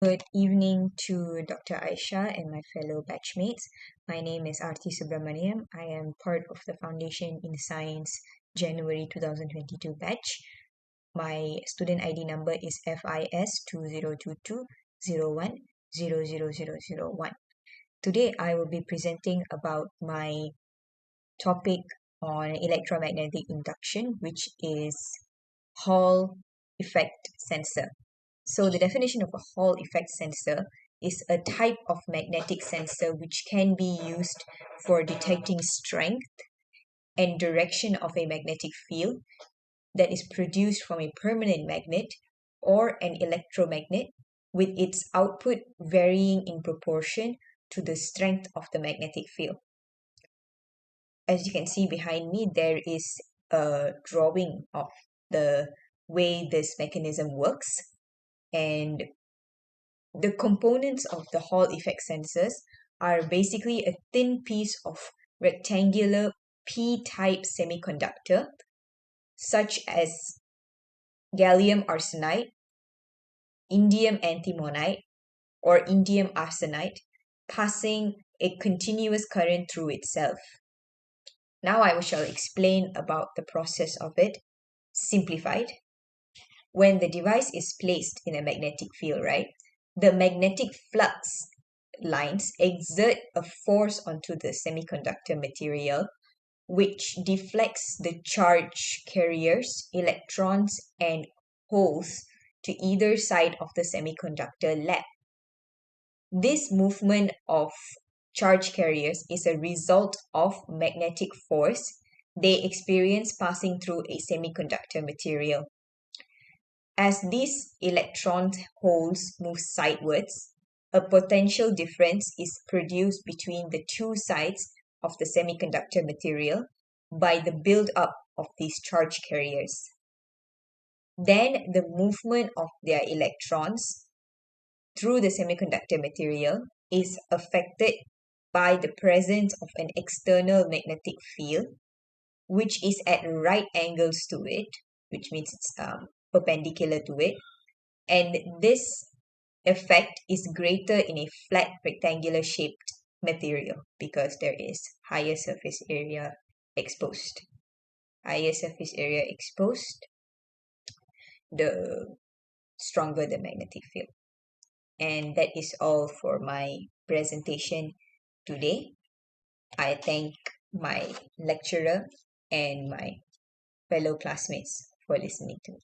Good evening to Dr. Aisha and my fellow batchmates. My name is Arti Subramaniam. I am part of the Foundation in Science January 2022 batch. My student ID number is FIS 202201000001. Today I will be presenting about my topic on electromagnetic induction, which is Hall effect sensor. So the definition of a Hall effect sensor is a type of magnetic sensor which can be used for detecting strength and direction of a magnetic field that is produced from a permanent magnet or an electromagnet, with its output varying in proportion to the strength of the magnetic field. As you can see behind me, there is a drawing of the way this mechanism works, and the components of the Hall effect sensors are basically a thin piece of rectangular p-type semiconductor, such as gallium arsenide, indium antimonide, or indium arsenide, passing a continuous current through itself. Now I shall explain about the process of it, simplified. When the device is placed in a magnetic field, right, the magnetic flux lines exert a force onto the semiconductor material, which deflects the charge carriers, electrons, and holes to either side of the semiconductor lab. This movement of charge carriers is a result of magnetic force they experience passing through a semiconductor material. As these electron holes move sidewards, a potential difference is produced between the two sides of the semiconductor material by the build-up of these charge carriers. Then the movement of their electrons through the semiconductor material is affected by the presence of an external magnetic field, which is at right angles to it, which means it's perpendicular to it, and this effect is greater in a flat rectangular shaped material because there is higher surface area exposed. Higher surface area exposed, the stronger the magnetic field. And that is all for my presentation today. I thank my lecturer and my fellow classmates for listening to me.